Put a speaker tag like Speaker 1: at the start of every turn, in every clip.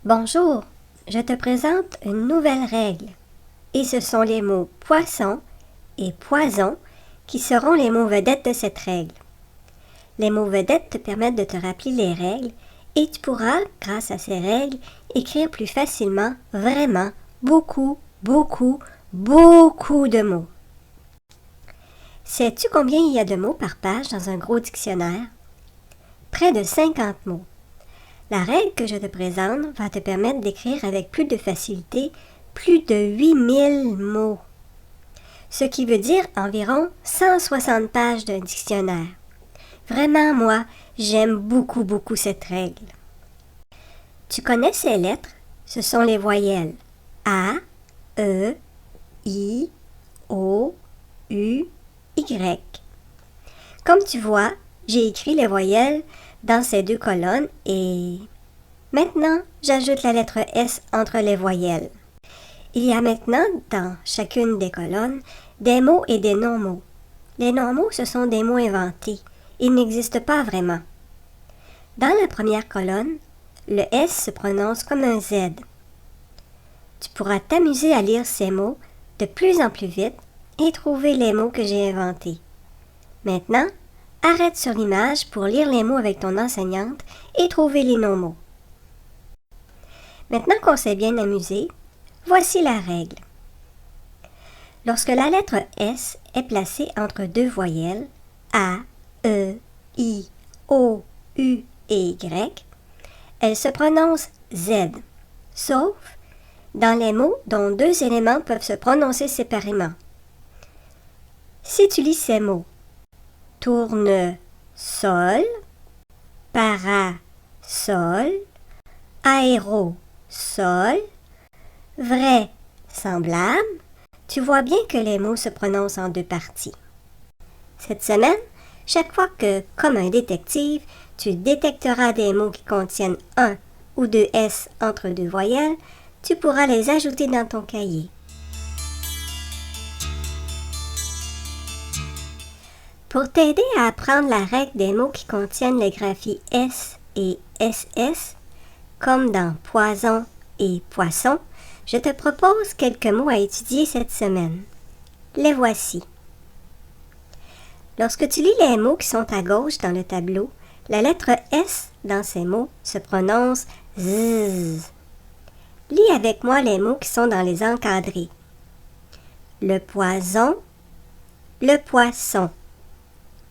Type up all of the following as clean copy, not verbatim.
Speaker 1: Bonjour, je te présente une nouvelle règle. Et ce sont les mots poisson et poison qui seront les mots vedettes de cette règle. Les mots vedettes te permettent de te rappeler les règles et tu pourras, grâce à ces règles, écrire plus facilement, vraiment, beaucoup de mots. Sais-tu combien il y a de mots par page dans un gros dictionnaire? Près de 50 mots. La règle que je te présente va te permettre d'écrire avec plus de facilité plus de 8000 mots, ce qui veut dire environ 160 pages d'un dictionnaire. Vraiment, moi, j'aime beaucoup cette règle. Tu connais ces lettres? Ce sont les voyelles A, E, I, O, U, Y. Comme tu vois, j'ai écrit les voyelles dans ces deux colonnes et maintenant, j'ajoute la lettre S entre les voyelles. Il y a maintenant, dans chacune des colonnes, des mots et des non-mots. Les non-mots, ce sont des mots inventés. Ils n'existent pas vraiment. Dans la première colonne, le S se prononce comme un Z. Tu pourras t'amuser à lire ces mots de plus en plus vite et trouver les mots que j'ai inventés. Maintenant, arrête sur l'image pour lire les mots avec ton enseignante et trouver les non-mots. Maintenant qu'on s'est bien amusé, voici la règle. Lorsque la lettre S est placée entre deux voyelles, A, E, I, O, U et Y, elle se prononce Z, sauf dans les mots dont deux éléments peuvent se prononcer séparément. Si tu lis ces mots, tourne-sol, parasol, aérosol, vrai, semblable, tu vois bien que les mots se prononcent en deux parties. Cette semaine, chaque fois que, comme un détective, tu détecteras des mots qui contiennent un ou deux S entre deux voyelles, tu pourras les ajouter dans ton cahier. Pour t'aider à apprendre la règle des mots qui contiennent les graphies S et SS, comme dans poison et poisson, je te propose quelques mots à étudier cette semaine. Les voici. Lorsque tu lis les mots qui sont à gauche dans le tableau, la lettre S dans ces mots se prononce Z. Lis avec moi les mots qui sont dans les encadrés. Le poison, le poisson.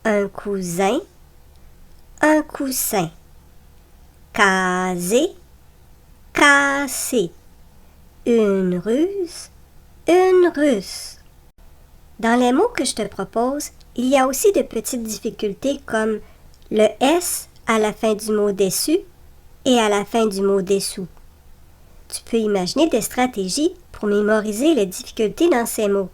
Speaker 1: Un cousin, un coussin. Caser, casser. Une ruse, une russe. Dans les mots que je te propose, il y a aussi de petites difficultés comme le S à la fin du mot déçu et à la fin du mot dessous. Tu peux imaginer des stratégies pour mémoriser les difficultés dans ces mots.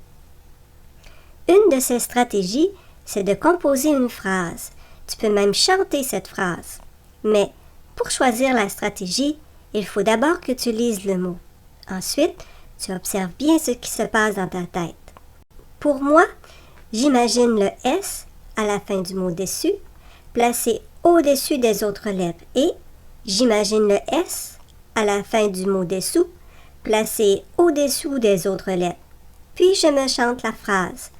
Speaker 1: Une de ces stratégies, c'est de composer une phrase. Tu peux même chanter cette phrase. Mais pour choisir la stratégie, il faut d'abord que tu lises le mot. Ensuite, tu observes bien ce qui se passe dans ta tête. Pour moi, j'imagine le S à la fin du mot déçu, placé au-dessus des autres lettres et j'imagine le S à la fin du mot dessous, placé au-dessous des autres lettres. Puis je me chante la phrase.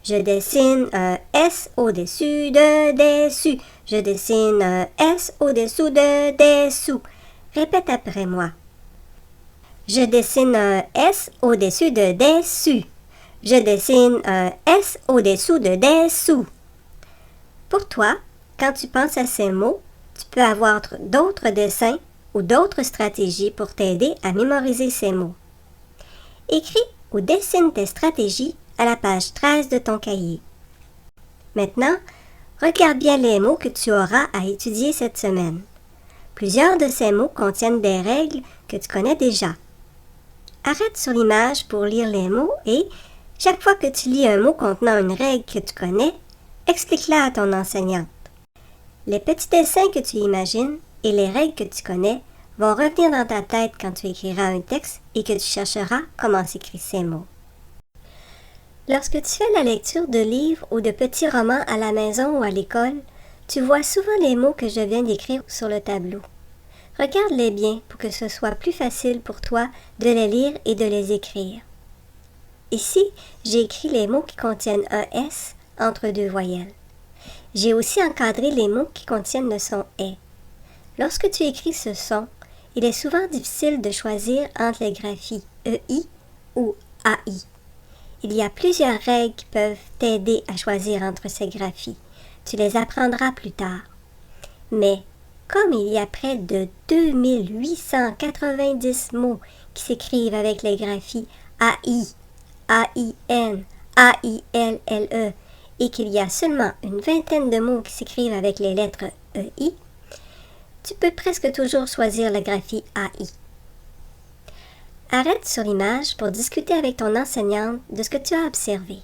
Speaker 1: Je dessine un S au-dessus de dessus. Je dessine un S au-dessous de dessous. Répète après moi. Je dessine un S au-dessus de dessus. Je dessine un S au-dessous de dessous. Pour toi, quand tu penses à ces mots, tu peux avoir d'autres dessins ou d'autres stratégies pour t'aider à mémoriser ces mots. Écris ou dessine tes stratégies à la page 13 de ton cahier. Maintenant, regarde bien les mots que tu auras à étudier cette semaine. Plusieurs de ces mots contiennent des règles que tu connais déjà. Arrête sur l'image pour lire les mots et, chaque fois que tu lis un mot contenant une règle que tu connais, explique-la à ton enseignante. Les petits dessins que tu imagines et les règles que tu connais vont revenir dans ta tête quand tu écriras un texte et que tu chercheras comment s'écrivent ces mots. Lorsque tu fais la lecture de livres ou de petits romans à la maison ou à l'école, tu vois souvent les mots que je viens d'écrire sur le tableau. Regarde-les bien pour que ce soit plus facile pour toi de les lire et de les écrire. Ici, j'ai écrit les mots qui contiennent un S entre deux voyelles. J'ai aussi encadré les mots qui contiennent le son « est ». Lorsque tu écris ce son, il est souvent difficile de choisir entre les graphies EI ou AI. Il y a plusieurs règles qui peuvent t'aider à choisir entre ces graphies. Tu les apprendras plus tard. Mais comme il y a près de 2890 mots qui s'écrivent avec les graphies AI, AIN, AILLE et qu'il y a seulement une vingtaine de mots qui s'écrivent avec les lettres EI, tu peux presque toujours choisir la graphie AI. Arrête sur l'image pour discuter avec ton enseignante de ce que tu as observé.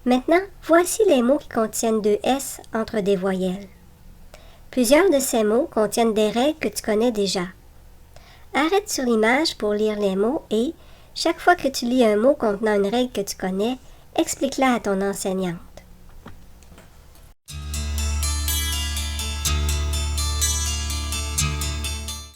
Speaker 1: Maintenant, voici les mots qui contiennent deux S entre des voyelles. Plusieurs de ces mots contiennent des règles que tu connais déjà. Arrête sur l'image pour lire les mots et, chaque fois que tu lis un mot contenant une règle que tu connais, explique-la à ton enseignante.